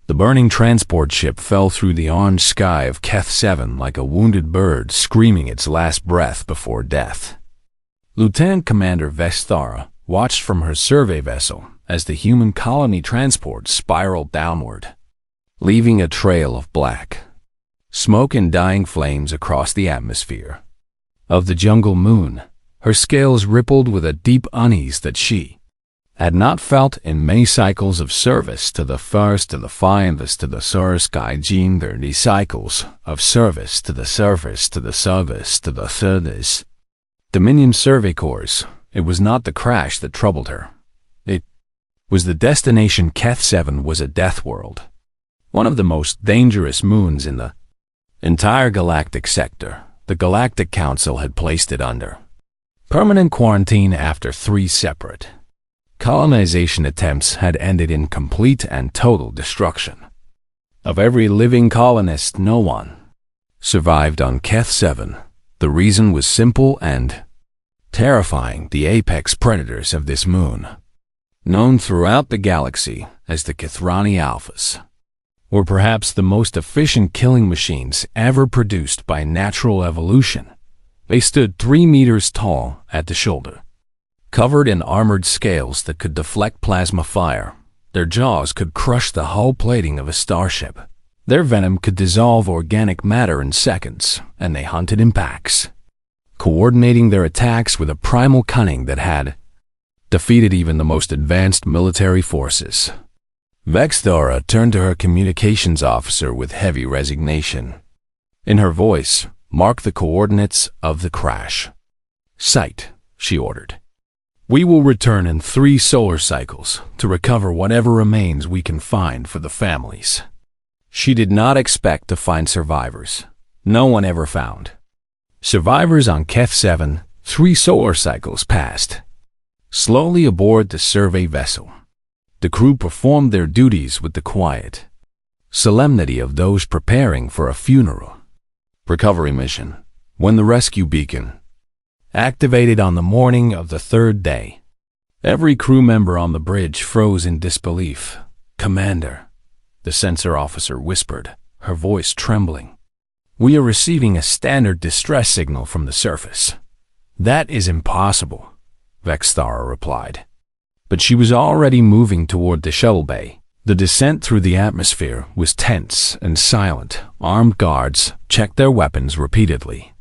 The burning transport ship fell through the orange sky of Keth 7 like a wounded bird screaming its last breath before death. Lieutenant Commander Vexthara watched from her survey vessel as the human colony transport spiraled downward, leaving a trail of black smoke and dying flames across the atmosphere of the jungle moon. Her scales rippled with a deep unease that she had not felt in many cycles of service to the first, to the finest, to the sky gene 30 cycles of service to the surface, to the service, to the thirdest. Dominion Survey Corps. It was not the crash that troubled her. It was the destination. Keth 7 was a death world, one of the most dangerous moons in the entire galactic sector. The Galactic Council had placed it under permanent quarantine after 3 separate colonization attempts had ended in complete and total destruction of every living colonist. No one survived on Keth 7. The reason was simple and terrifying. The apex predators of this moon, known throughout the galaxy as the Kethrani Alphas, were perhaps the most efficient killing machines ever produced by natural evolution. They stood 3 meters tall at the shoulder, covered in armored scales that could deflect plasma fire. Their jaws could crush the hull plating of a starship. Their venom could dissolve organic matter in seconds, and they hunted in packs, coordinating their attacks with a primal cunning that had defeated even the most advanced military forces. Vexthara turned to her communications officer with heavy resignation. In her voice, "Mark the coordinates of the crash." "Sight," she ordered. "We will return in 3 solar cycles to recover whatever remains we can find for the families." She did not expect to find survivors. No one ever found survivors on Keth 7. 3 solar cycles passed. Slowly aboard the survey vessel, the crew performed their duties with the quiet solemnity of those preparing for a funeral. Recovery mission. When the rescue beacon activated on the morning of the 3rd day, every crew member on the bridge froze in disbelief. "Commander," the sensor officer whispered, her voice trembling, "we are receiving a standard distress signal from the surface." "That is impossible," Vexthara replied. But she was already moving toward the shuttle bay. The descent through the atmosphere was tense and silent. Armed guards checked their weapons repeatedly,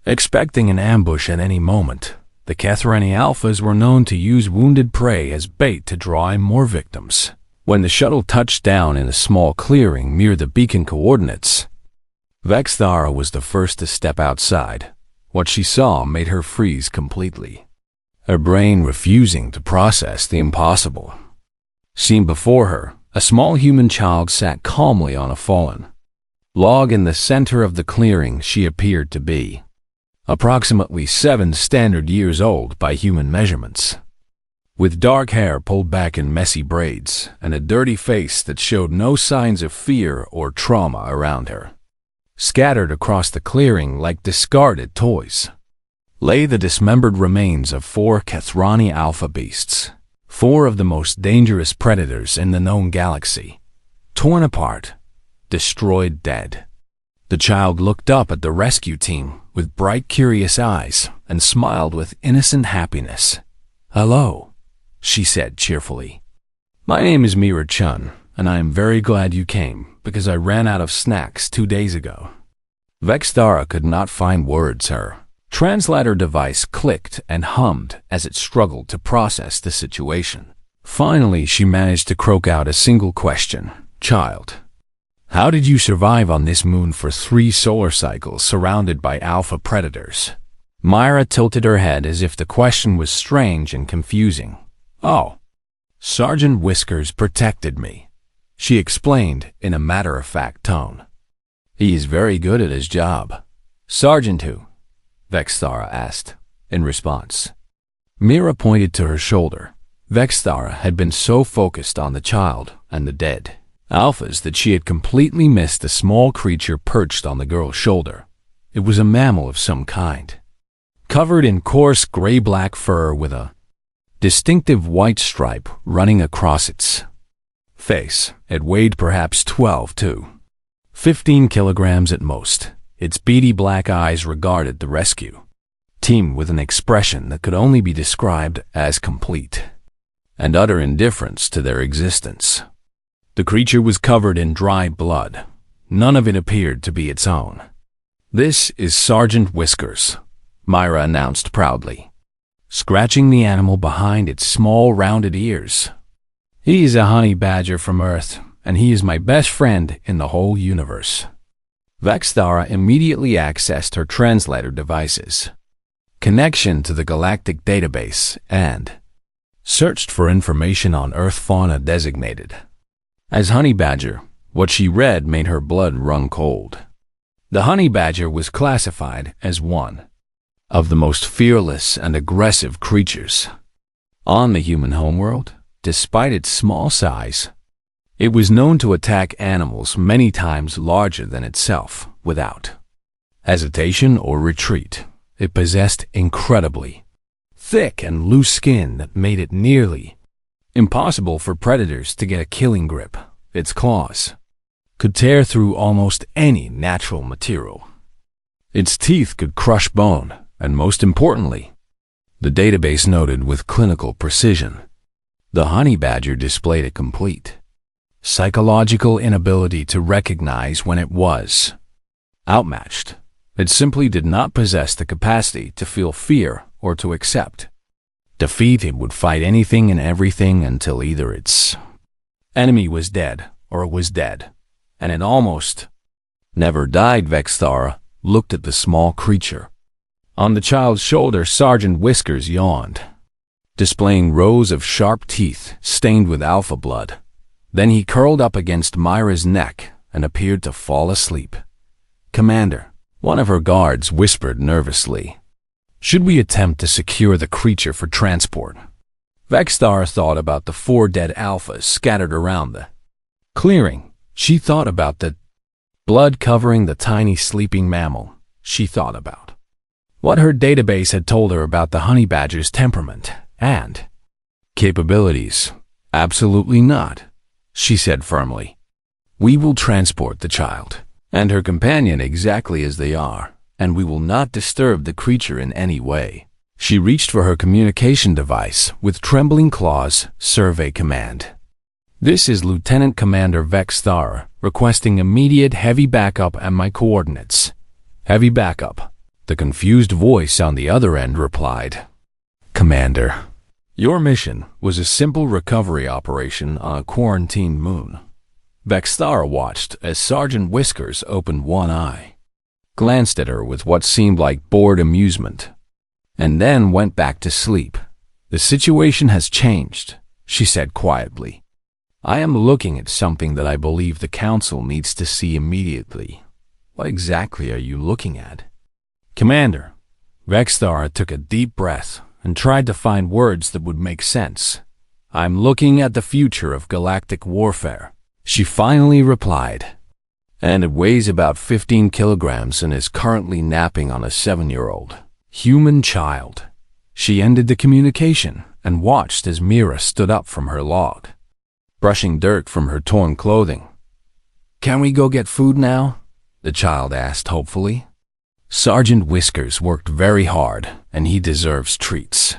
expecting an ambush at any moment. The Kethrani Alphas were known to use wounded prey as bait to draw in more victims. When the shuttle touched down in a small clearing near the beacon coordinates, Vexthara was the first to step outside. What she saw made her freeze completely, her brain refusing to process the impossible. Seen before her, a small human child sat calmly on a fallen log in the center of the clearing. She appeared to be approximately 7 standard years old by human measurements, with dark hair pulled back in messy braids and a dirty face that showed no signs of fear or trauma around her. Scattered across the clearing like discarded toys lay the dismembered remains of 4 Kethrani alpha beasts, 4 of the most dangerous predators in the known galaxy, torn apart, destroyed, dead. The child looked up at the rescue team with bright, curious eyes and smiled with innocent happiness. "Hello," she said cheerfully. "My name is Mira Chun, and I am very glad you came because I ran out of snacks 2 days ago." Vexthara could not find words. Her translator device clicked and hummed as it struggled to process the situation. Finally, she managed to croak out a single question. "Child, how did you survive on this moon for 3 solar cycles surrounded by alpha predators?" Myra tilted her head as if the question was strange and confusing. "Oh, Sergeant Whiskers protected me," she explained in a matter-of-fact tone. "He is very good at his job." "Sergeant who?" Vexthara asked in response. Mira pointed to her shoulder. Vexthara had been so focused on the child and the dead alphas that she had completely missed the small creature perched on the girl's shoulder. It was a mammal of some kind, covered in coarse gray-black fur with a distinctive white stripe running across its face. It weighed perhaps 12 to 15 kilograms at most. Its beady black eyes regarded the rescue team with an expression that could only be described as complete and utter indifference to their existence. The creature was covered in dry blood. None of it appeared to be its own. "This is Sergeant Whiskers," Myra announced proudly, scratching the animal behind its small rounded ears. "He is a honey badger from Earth, and he is my best friend in the whole universe." Vexthara immediately accessed her translator device's connection to the Galactic database and searched for information on Earth fauna designated as honey badger. What she read made her blood run cold. The honey badger was classified as one of the most fearless and aggressive creatures on the human homeworld. Despite its small size, it was known to attack animals many times larger than itself without hesitation or retreat. It possessed incredibly thick and loose skin that made it nearly impossible for predators to get a killing grip. Its claws could tear through almost any natural material. Its teeth could crush bone, and most importantly, the database noted with clinical precision, the honey badger displayed a complete psychological inability to recognize when it was outmatched. It simply did not possess the capacity to feel fear or to accept defeat. It would fight anything and everything until either its enemy was dead or it was dead, and it almost never died. Vexthara looked at the small creature. On the child's shoulder, Sergeant Whiskers yawned, displaying rows of sharp teeth stained with alpha blood. Then he curled up against Myra's neck and appeared to fall asleep. "Commander," one of her guards whispered nervously, "should we attempt to secure the creature for transport?" Vexthara thought about the 4 dead alphas scattered around the clearing. She thought about the blood covering the tiny sleeping mammal. She thought about what her database had told her about the honey badger's temperament and capabilities. "Absolutely not," she said firmly. "We will transport the child and her companion exactly as they are, and we will not disturb the creature in any way." She reached for her communication device with trembling claws. "Survey command. This is Lieutenant Commander Vexthara requesting immediate heavy backup and my coordinates." "Heavy backup," the confused voice on the other end replied. "Commander, your mission was a simple recovery operation on a quarantined moon." Vexthara watched as Sergeant Whiskers opened one eye, glanced at her with what seemed like bored amusement, and then went back to sleep. "The situation has changed," she said quietly. "I am looking at something that I believe the Council needs to see immediately." "What exactly are you looking at?" "Commander." Vexthara took a deep breath and tried to find words that would make sense. "I'm looking at the future of galactic warfare," she finally replied. "And it weighs about 15 kilograms and is currently napping on a 7-year-old human child." She ended the communication and watched as Mira stood up from her log, brushing dirt from her torn clothing. "Can we go get food now?" the child asked hopefully. "Sergeant Whiskers worked very hard, and he deserves treats."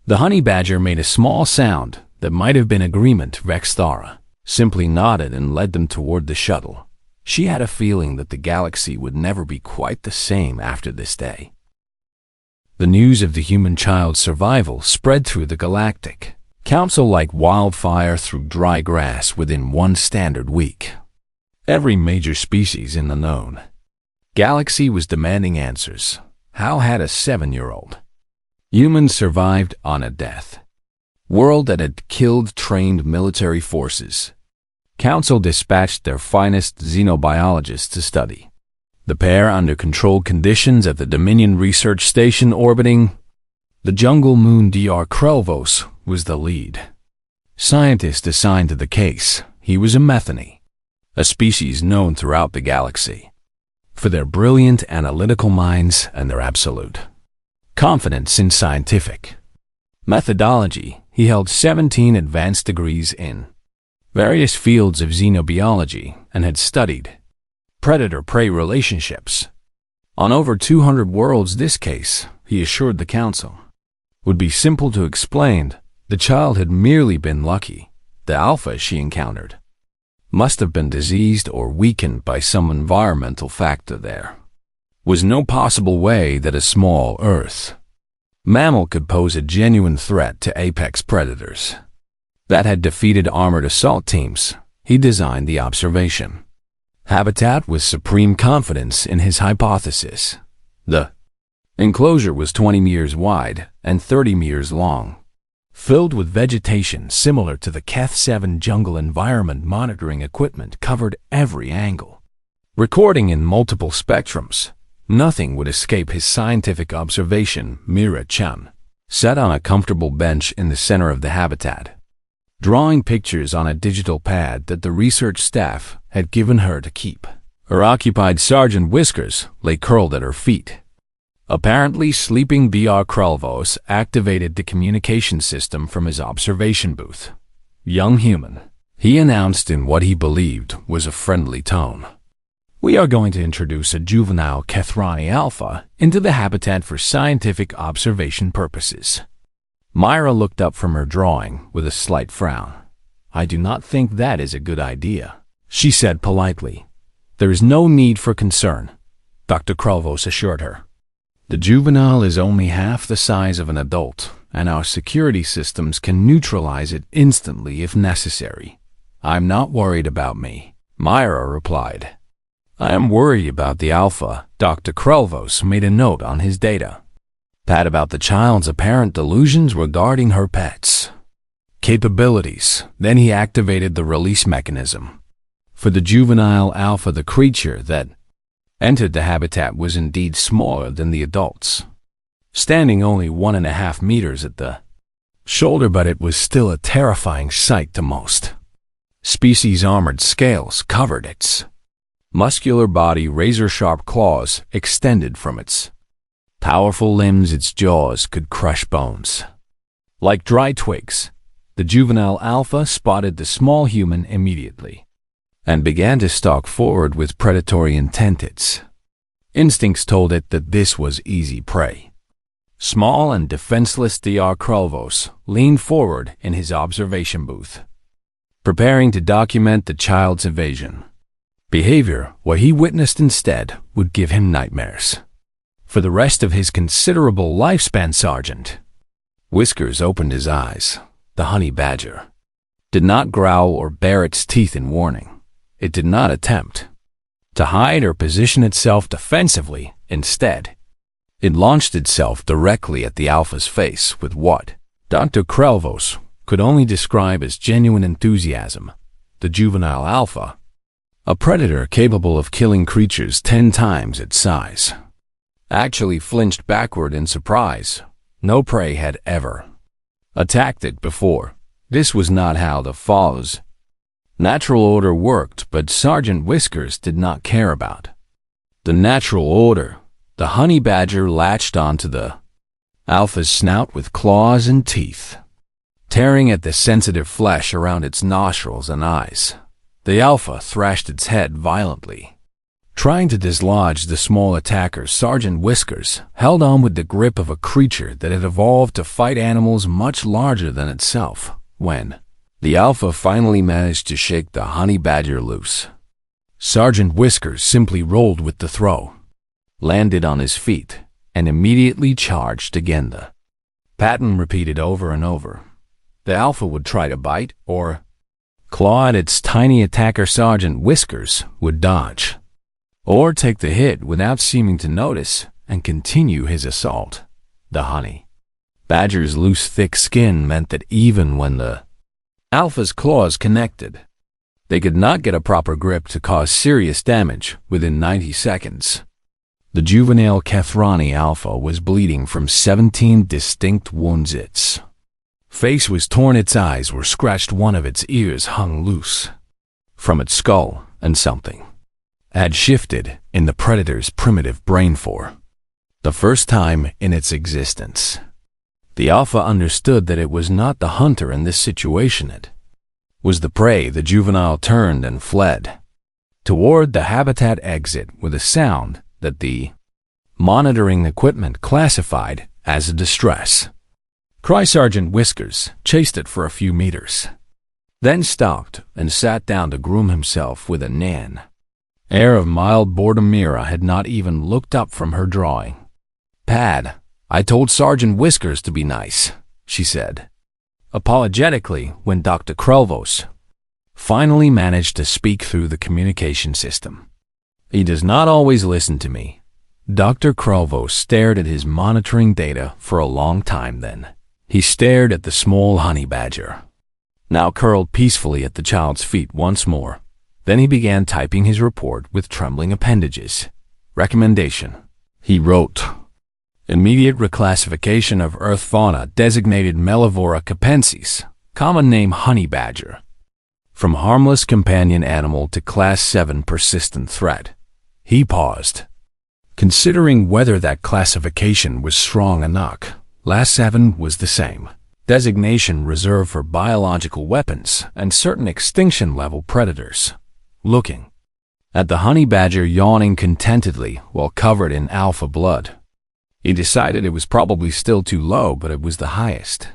The honey badger made a small sound that might have been agreement. Vexthara simply nodded and led them toward the shuttle. She had a feeling that the galaxy would never be quite the same after this day. The news of the human child's survival spread through the Galactic Council like wildfire through dry grass within one standard week. Every major species in the known galaxy was demanding answers. How had a 7-year-old human survived on a death world that had killed trained military forces? Council dispatched their finest xenobiologists to study the pair under controlled conditions at the Dominion Research Station orbiting the jungle moon. Dr. Krelvos was the lead scientist assigned to the case. He was a Methany, a species known throughout the galaxy for their brilliant analytical minds and their absolute confidence in scientific methodology. He held 17 advanced degrees in various fields of xenobiology and had studied predator-prey relationships. On over 200 worlds, this case, he assured the council, would be simple to explain. The child had merely been lucky. The alpha she encountered must have been diseased or weakened by some environmental factor. There was no possible way that a small Earth mammal could pose a genuine threat to apex predators that had defeated armored assault teams. He designed the observation habitat with supreme confidence in his hypothesis. The enclosure was 20 meters wide and 30 meters long, filled with vegetation similar to the Keth-7 jungle environment. Monitoring equipment covered every angle, recording in multiple spectrums. Nothing would escape his scientific observation. Mira-chan sat on a comfortable bench in the center of the habitat, drawing pictures on a digital pad that the research staff had given her to keep. Her occupied Sergeant Whiskers lay curled at her feet. Apparently sleeping, Br Kralvos activated the communication system from his observation booth. "Young human," he announced in what he believed was a friendly tone. "We are going to introduce a juvenile Kethrani alpha into the habitat for scientific observation purposes." Myra looked up from her drawing with a slight frown. "I do not think that is a good idea," she said politely. "There is no need for concern," Dr. Kralvos assured her. "The juvenile is only half the size of an adult, and our security systems can neutralize it instantly if necessary. I'm not worried about me," Myra replied. "I am worried about the alpha." Dr. Kralvos made a note on his data pad about the child's apparent delusions regarding her pet's capabilities. Then he activated the release mechanism for the juvenile alpha. The creature that entered the habitat was indeed smaller than the adults, standing only 1.5 meters at the shoulder, but it was still a terrifying sight to most. Species armored scales covered its muscular body, razor-sharp claws extended from its powerful limbs. Its jaws could crush bones like dry twigs. The juvenile alpha spotted the small human immediately and began to stalk forward with predatory intent. Its instincts told it that this was easy prey. Small and defenseless, Dr. Kralvos leaned forward in his observation booth, preparing to document the child's evasion behavior. What he witnessed instead would give him nightmares for the rest of his considerable lifespan. Sergeant Whiskers opened his eyes. The honey badger did not growl or bare its teeth in warning. It did not attempt to hide or position itself defensively. Instead, it launched itself directly at the alpha's face with what Dr. Kralvos could only describe as genuine enthusiasm. The juvenile alpha, a predator capable of killing creatures 10 times its size, actually flinched backward in surprise. No prey had ever attacked it before. This was not how the fall's natural order worked, but Sergeant Whiskers did not care about the natural order. The honey badger latched onto the alpha's snout with claws and teeth, tearing at the sensitive flesh around its nostrils and eyes. The alpha thrashed its head violently, trying to dislodge the small attacker. Sergeant Whiskers held on with the grip of a creature that had evolved to fight animals much larger than itself. When the alpha finally managed to shake the honey badger loose, Sergeant Whiskers simply rolled with the throw, landed on his feet, and immediately charged again. The pattern repeated over and over. The alpha would try to bite or claw at its tiny attacker. Sergeant Whiskers would dodge or take the hit without seeming to notice and continue his assault. The honey badger's loose, thick skin meant that even when the alpha's claws connected, they could not get a proper grip to cause serious damage within 90 seconds. The juvenile Kethrani alpha was bleeding from 17 distinct wounds. Its face was torn, its eyes were scratched, one of its ears hung loose from its skull, and something had shifted in the predator's primitive brain for the first time in its existence. The alpha understood that it was not the hunter in this situation. It was the prey, the juvenile turned and fled toward the habitat exit with a sound that the monitoring equipment classified as a distress cry. Sergeant Whiskers chased it for a few meters, then stopped and sat down to groom himself with a nan air of mild boredom. Mira had not even looked up from her drawing pad. "I told Sergeant Whiskers to be nice," she said apologetically when Dr. Krelvos finally managed to speak through the communication system. "He does not always listen to me." Dr. Krelvos stared at his monitoring data for a long time. Then he stared at the small honey badger, now curled peacefully at the child's feet once more. Then he began typing his report with trembling appendages. "Recommendation," he wrote. "Immediate reclassification of Earth fauna designated Mellivora capensis, common name honey badger, from harmless companion animal to Class 7 persistent threat." He paused, considering whether that classification was strong enough. Class 7 was the same designation reserved for biological weapons and certain extinction-level predators. Looking at the honey badger yawning contentedly while covered in alpha blood, he decided it was probably still too low, but it was the highest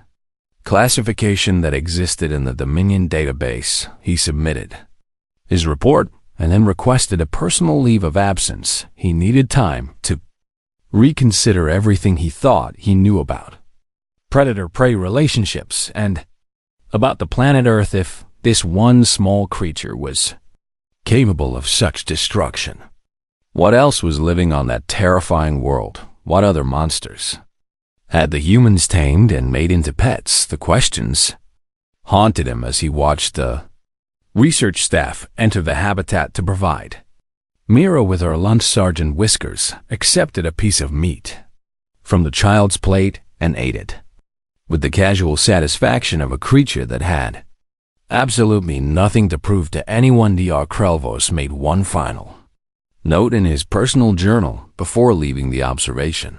classification that existed in the Dominion database. He submitted his report and then requested a personal leave of absence. He needed time to reconsider everything he thought he knew about predator-prey relationships and about the planet Earth. If this one small creature was capable of such destruction, what else was living on that terrifying world? What other monsters had the humans tamed and made into pets? The questions haunted him as he watched the research staff enter the habitat to provide Mira with her lunch. Sergeant Whiskers accepted a piece of meat from the child's plate and ate it with the casual satisfaction of a creature that had absolutely nothing to prove to anyone. Dr. Krelvos made one final note in his personal journal before leaving the observation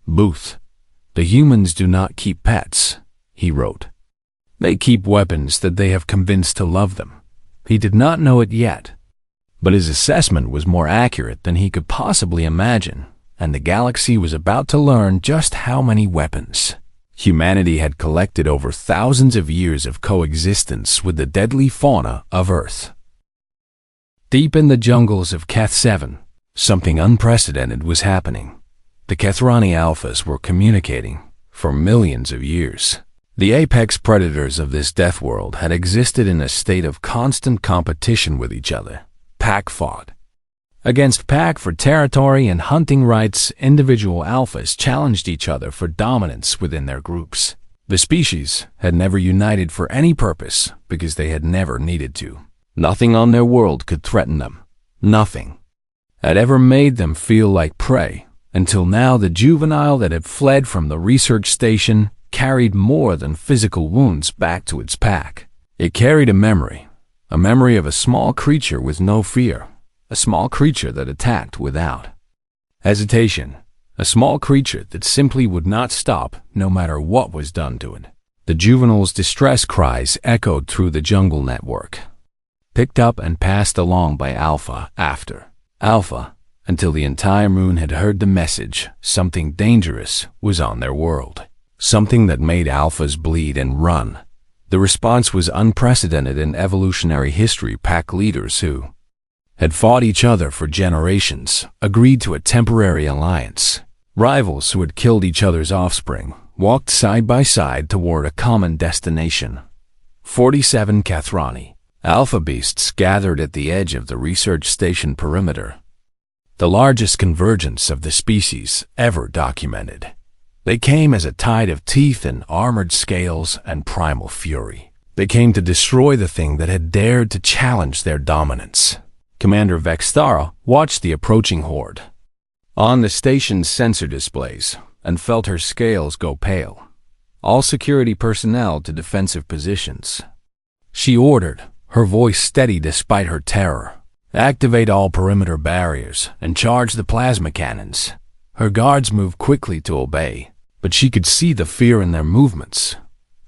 booth. "The humans do not keep pets," he wrote. "They keep weapons that they have convinced to love them." He did not know it yet, but his assessment was more accurate than he could possibly imagine, and the galaxy was about to learn just how many weapons humanity had collected over thousands of years of coexistence with the deadly fauna of Earth. Deep in the jungles of Keth 7, something unprecedented was happening. The Kethrani alphas were communicating for millions of years. The apex predators of this death world had existed in a state of constant competition with each other. Pack fought against pack for territory and hunting rights. Individual alphas challenged each other for dominance within their groups. The species had never united for any purpose because they had never needed to. Nothing on their world could threaten them. Nothing had ever made them feel like prey, until now the juvenile that had fled from the research station carried more than physical wounds back to its pack. It carried a memory of a small creature with no fear, a small creature that attacked without hesitation, a small creature that simply would not stop no matter what was done to it. The juvenile's distress cries echoed through the jungle network, picked up and passed along by Alpha after Alpha, until the entire moon had heard the message. Something dangerous was on their world, something that made Alphas bleed and run. The response was unprecedented in evolutionary history. Pack leaders who had fought each other for generations agreed to a temporary alliance. Rivals who had killed each other's offspring walked side by side toward a common destination. 47 Kethrani alpha beasts gathered at the edge of the research station perimeter, the largest convergence of the species ever documented. They came as a tide of teeth and armored scales and primal fury. They came to destroy the thing that had dared to challenge their dominance. Commander Vexthara watched the approaching horde on the station's sensor displays and felt her scales go pale. All security personnel to defensive positions. She ordered, her voice steady despite her terror. Activate all perimeter barriers and charge the plasma cannons. Her guards moved quickly to obey, but she could see the fear in their movements.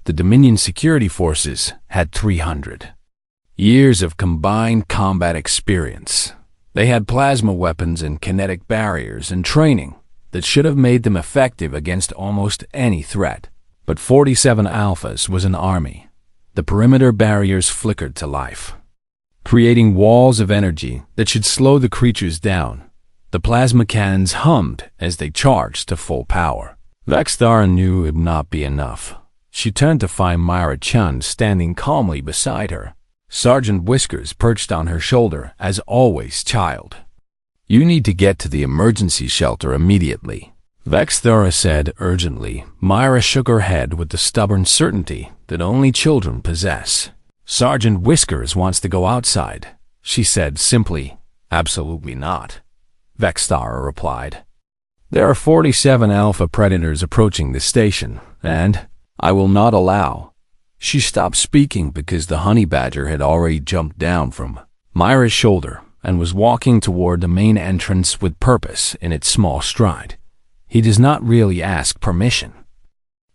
The Dominion security forces had 300 years of combined combat experience. They had plasma weapons and kinetic barriers and training that should have made them effective against almost any threat. But 47 Alphas was an army. The perimeter barriers flickered to life, creating walls of energy that should slow the creatures down. The plasma cannons hummed as they charged to full power. Vexthara knew it would not be enough. She turned to find Myra Chun standing calmly beside her. Sergeant Whiskers perched on her shoulder, as always, child. You need to get to the emergency shelter immediately, Vexthara said urgently. Myra shook her head with the stubborn certainty that only children possess. Sergeant Whiskers wants to go outside, she said simply. Absolutely not, Vexthara replied. There are 47 Alpha Predators approaching the station, and I will not allow. She stopped speaking because the honey badger had already jumped down from Myra's shoulder and was walking toward the main entrance with purpose in its small stride. He does not really ask permission,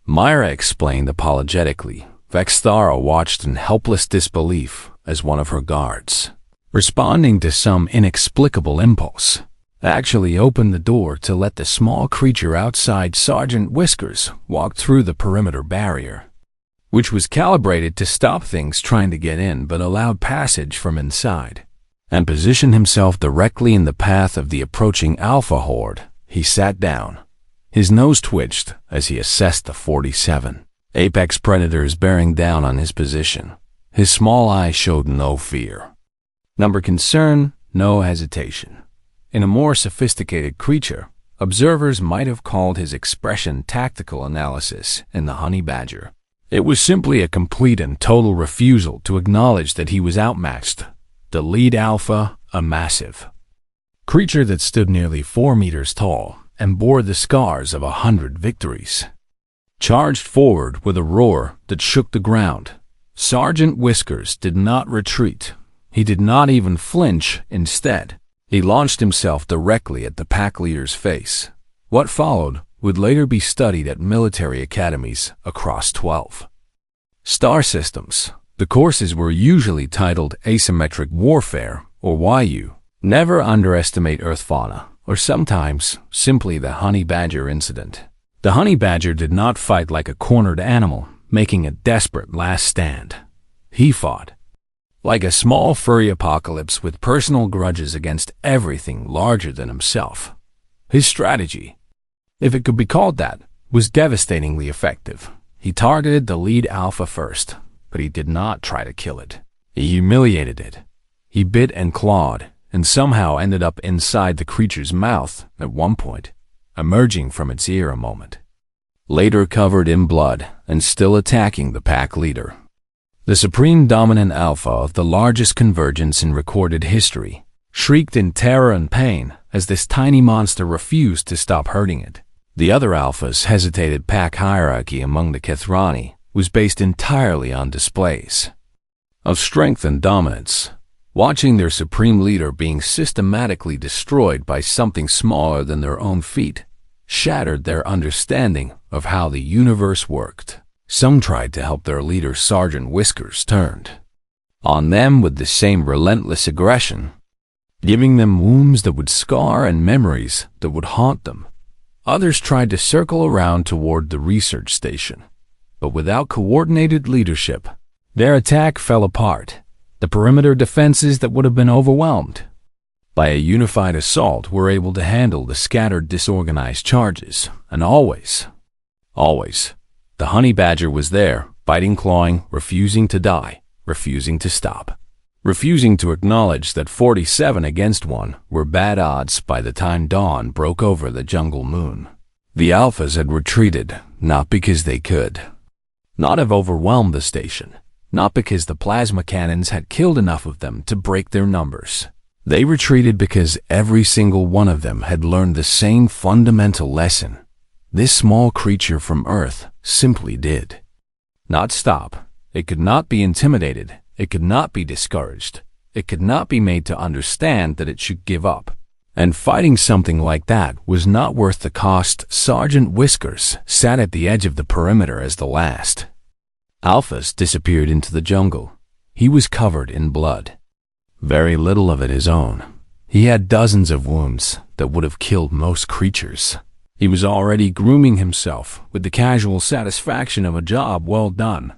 Myra explained apologetically. Vexthara watched in helpless disbelief as one of her guards, responding to some inexplicable impulse, actually opened the door to let the small creature outside Sergeant Whiskers walk through the perimeter barrier, which was calibrated to stop things trying to get in but allowed passage from inside, and position himself directly in the path of the approaching Alpha horde. He sat down. His nose twitched as he assessed the 47 apex predators bearing down on his position. His small eyes showed no fear. Number concern, no hesitation. In a more sophisticated creature, observers might have called his expression tactical analysis in the honey badger. It was simply a complete and total refusal to acknowledge that he was outmatched. The lead alpha, a massive creature that stood nearly 4 meters tall and bore the scars of 100 victories, charged forward with a roar that shook the ground. Sergeant Whiskers did not retreat. He did not even flinch. Instead, he launched himself directly at the pack leader's face. What followed would later be studied at military academies across 12 star systems. The courses were usually titled Asymmetric Warfare, or YU. Never underestimate Earth fauna, or sometimes simply the honey badger incident. The honey badger did not fight like a cornered animal, making a desperate last stand. He fought like a small furry apocalypse with personal grudges against everything larger than himself. His strategy, if it could be called that, was devastatingly effective. He targeted the lead alpha first, but he did not try to kill it. He humiliated it. He bit and clawed, and somehow ended up inside the creature's mouth at one point, emerging from its ear a moment later covered in blood and still attacking the pack leader. The supreme dominant alpha of the largest convergence in recorded history shrieked in terror and pain as this tiny monster refused to stop hurting it. The other alphas hesitated. Pack hierarchy among the Kethrani was based entirely on displays of strength and dominance. Watching their supreme leader being systematically destroyed by something smaller than their own feet shattered their understanding of how the universe worked. Some tried to help their leader. Sergeant Whiskers turned on them with the same relentless aggression, giving them wounds that would scar and memories that would haunt them. Others tried to circle around toward the research station, but without coordinated leadership, their attack fell apart. The perimeter defenses that would have been overwhelmed by a unified assault were able to handle the scattered, disorganized charges, and always, the honey badger was there, biting, clawing, refusing to die, refusing to stop, refusing to acknowledge that 47 against 1 were bad odds. By the time dawn broke over the jungle moon, the alphas had retreated, not because they could not have overwhelmed the station, not because the plasma cannons had killed enough of them to break their numbers. They retreated because every single one of them had learned the same fundamental lesson. This small creature from Earth simply did not stop. It could not be intimidated. It could not be discouraged. It could not be made to understand that it should give up. And fighting something like that was not worth the cost. Sergeant Whiskers sat at the edge of the perimeter as the last Alphas disappeared into the jungle. He was covered in blood. Very little of it his own. He had dozens of wounds that would have killed most creatures. He was already grooming himself with the casual satisfaction of a job well done.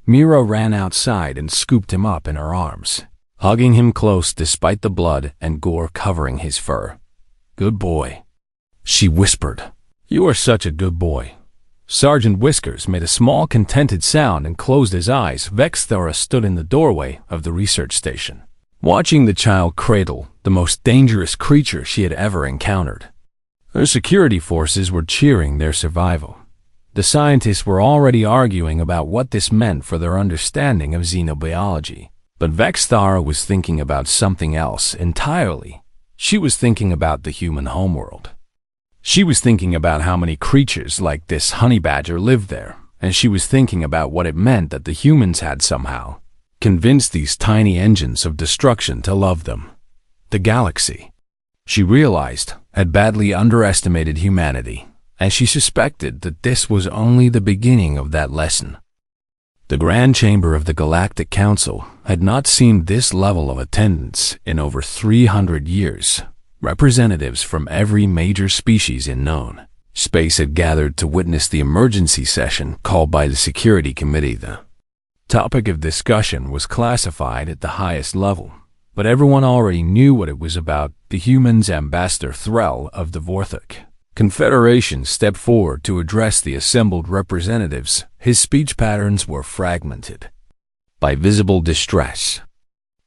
Mira ran outside and scooped him up in her arms, hugging him close despite the blood and gore covering his fur. "Good boy," she whispered. "You are such a good boy." Sergeant Whiskers made a small contented sound and closed his eyes. Vexthora stood in the doorway of the research station, watching the child cradle the most dangerous creature she had ever encountered. Her security forces were cheering their survival. The scientists were already arguing about what this meant for their understanding of xenobiology. But Vexthara was thinking about something else entirely. She was thinking about the human homeworld. She was thinking about how many creatures like this honey badger lived there, and she was thinking about what it meant that the humans had somehow convinced these tiny engines of destruction to love them. The galaxy, she realized, had badly underestimated humanity, and she suspected that this was only the beginning of that lesson. The Grand Chamber of the Galactic Council had not seen this level of attendance in over 300 years. Representatives from every major species in known space had gathered to witness the emergency session called by the Security Committee. The topic of discussion was classified at the highest level, but everyone already knew what it was about. The humans' ambassador Thrall of the Vorthok Confederation stepped forward to address the assembled representatives. His speech patterns were fragmented by visible distress,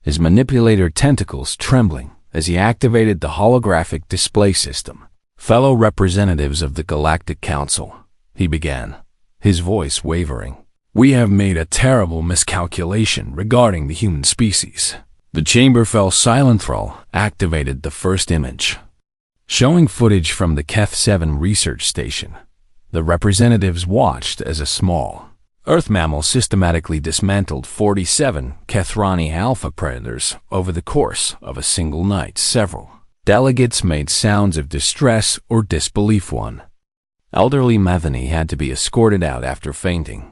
his manipulator tentacles trembling as he activated the holographic display system. "Fellow representatives of the Galactic Council," he began, his voice wavering, "we have made a terrible miscalculation regarding the human species." The chamber fell silent. Thrall activated the first image, showing footage from the Keth-7 research station. The representatives watched as a small Earth mammal systematically dismantled 47 Kethrani alpha predators over the course of a single night. Several delegates made sounds of distress or disbelief. One elderly Methany had to be escorted out after fainting.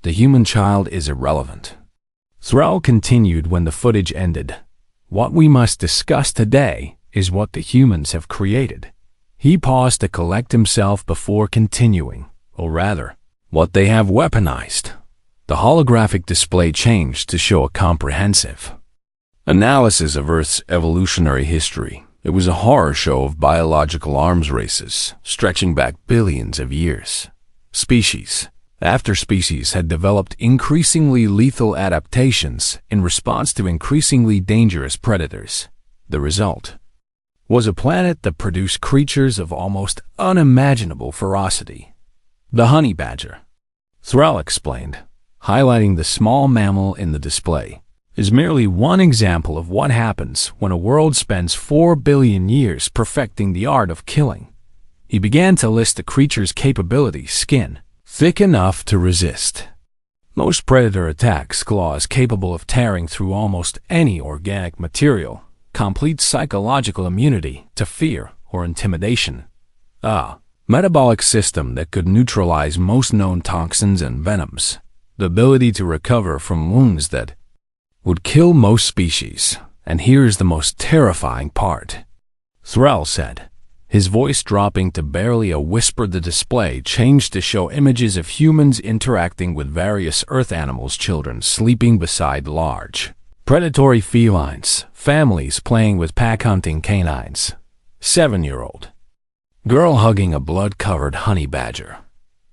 "The human child is irrelevant," Thrall continued when the footage ended. "What we must discuss today is what the humans have created." He paused to collect himself before continuing, or rather, what they have weaponized. The holographic display changed to show a comprehensive analysis of Earth's evolutionary history. It was a horror show of biological arms races, stretching back billions of years. Species after species had developed increasingly lethal adaptations in response to increasingly dangerous predators. The result was a planet that produced creatures of almost unimaginable ferocity. "The honey badger," Thrall explained, highlighting the small mammal in the display, "is merely one example of what happens when a world spends 4 billion years perfecting the art of killing." He began to list the creature's capabilities: skin thick enough to resist most predator attacks, claws capable of tearing through almost any organic material, complete psychological immunity to fear or intimidation, metabolic system that could neutralize most known toxins and venoms, the ability to recover from wounds that would kill most species. "And here's the most terrifying part," Thrall said, his voice dropping to barely a whisper. The display changed to show images of humans interacting with various Earth animals, children sleeping beside large predatory felines, families playing with pack-hunting canines, 7-year-old girl hugging a blood-covered honey badger.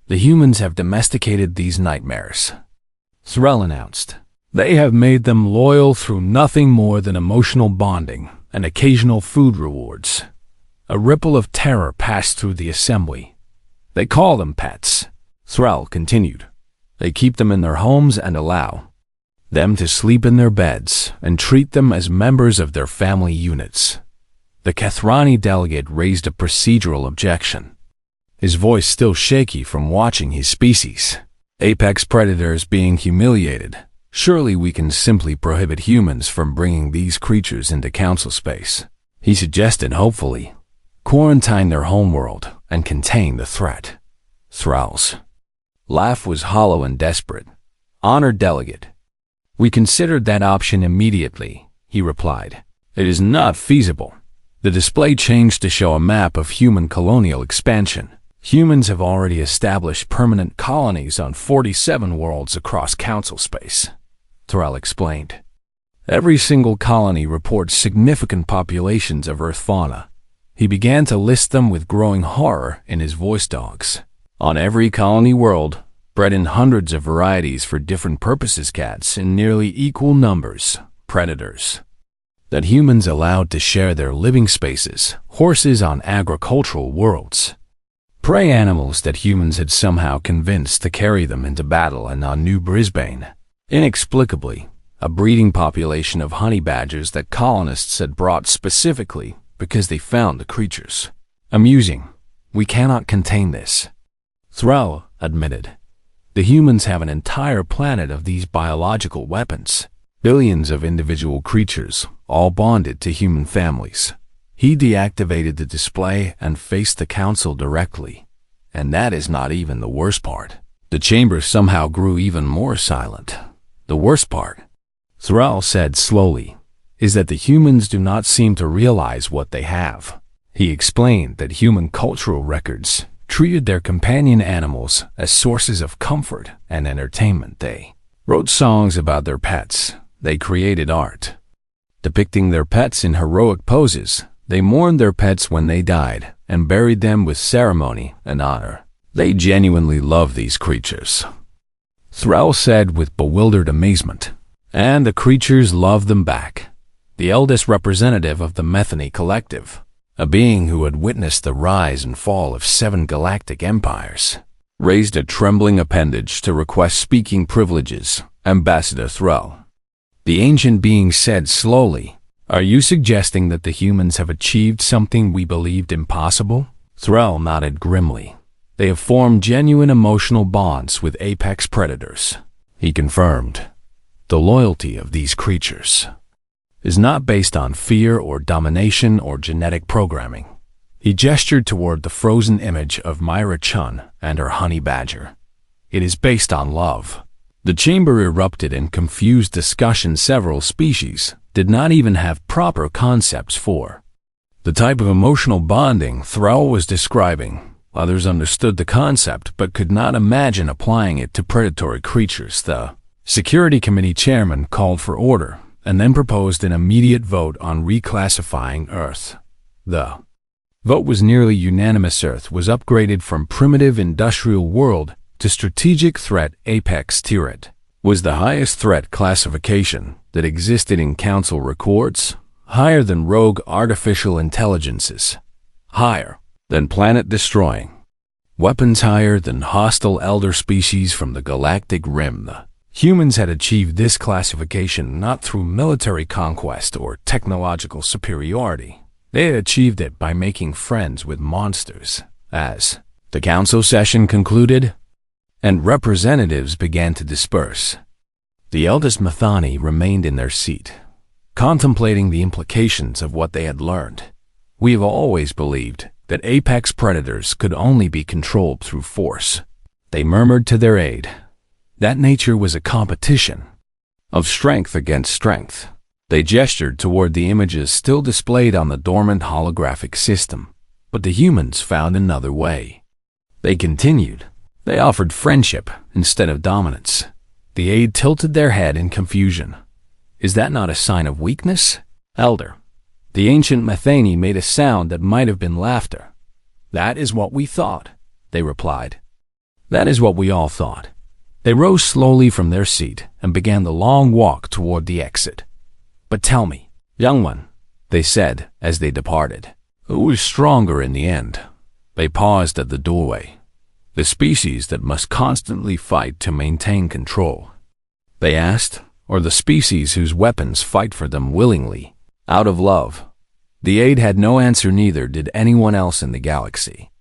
"The humans have domesticated these nightmares," Thrall announced. "They have made them loyal through nothing more than emotional bonding and occasional food rewards." A ripple of terror passed through the assembly. "They call them pets," Thrall continued. "They keep them in their homes and allow them to sleep in their beds and treat them as members of their family units." The Kethrani delegate raised a procedural objection, his voice still shaky from watching his species' apex predators being humiliated. "Surely we can simply prohibit humans from bringing these creatures into council space," he suggested hopefully. "Quarantine their homeworld and contain the threat." Thrall's laugh was hollow and desperate. Honored delegate. We considered that option immediately, he replied. It is not feasible. The display changed to show a map of human colonial expansion. Humans have already established permanent colonies on 47 worlds across council space, Terrell explained. Every single colony reports significant populations of Earth fauna. He began to list them with growing horror in his voice dogs. On every colony world, bred in hundreds of varieties for different purposes, cats in nearly equal numbers, predators. That humans allowed to share their living spaces, horses on agricultural worlds. Prey animals that humans had somehow convinced to carry them into battle and on New Brisbane. Inexplicably, a breeding population of honey badgers that colonists had brought specifically because they found the creatures amusing. We cannot contain this, Thrall admitted. The humans have an entire planet of these biological weapons. Billions of individual creatures, all bonded to human families. He deactivated the display and faced the council directly. And that is not even the worst part. The chamber somehow grew even more silent. The worst part, Thrall said slowly, is that the humans do not seem to realize what they have. He explained that human cultural records treated their companion animals as sources of comfort and entertainment. They wrote songs about their pets. They created art depicting their pets in heroic poses. They mourned their pets when they died and buried them with ceremony and honor. They genuinely love these creatures, Thrall said with bewildered amazement. And the creatures love them back. The eldest representative of the Metheny Collective, a being who had witnessed the rise and fall of 7 galactic empires, raised a trembling appendage to request speaking privileges. Ambassador Thrall. The ancient being said slowly, "Are you suggesting that the humans have achieved something we believed impossible?" Thrall nodded grimly. They have formed genuine emotional bonds with apex predators, he confirmed. The loyalty of these creatures is not based on fear or domination or genetic programming. He gestured toward the frozen image of Myra Chun and her honey badger. It is based on love. The chamber erupted in confused discussion. Several species did not even have proper concepts for the type of emotional bonding Thrall was describing. Others understood the concept but could not imagine applying it to predatory creatures. The Security Committee chairman called for order and then proposed an immediate vote on reclassifying Earth. The vote was nearly unanimous. Earth was upgraded from primitive industrial world to strategic threat apex tier. It was the highest threat classification that existed in council records, higher than rogue artificial intelligences, higher than planet-destroying weapons, higher than hostile elder species from the galactic rim. The humans had achieved this classification not through military conquest or technological superiority. They had achieved it by making friends with monsters. As the council session concluded and representatives began to disperse, the eldest Metheny remained in their seat, contemplating the implications of what they had learned. We have always believed that apex predators could only be controlled through force, they murmured to their aide. That nature was a competition of strength against strength. They gestured toward the images still displayed on the dormant holographic system, but the humans found another way. They continued. They offered friendship instead of dominance. The aide tilted their head in confusion. Is that not a sign of weakness, Elder? The ancient Metheny made a sound that might have been laughter. That is what we thought, they replied. That is what we all thought. They rose slowly from their seat and began the long walk toward the exit. But tell me, young one, they said as they departed, who was stronger in the end? They paused at the doorway. The species that must constantly fight to maintain control, they asked, or the species whose weapons fight for them willingly, out of love? The aide had no answer, neither did anyone else in the galaxy.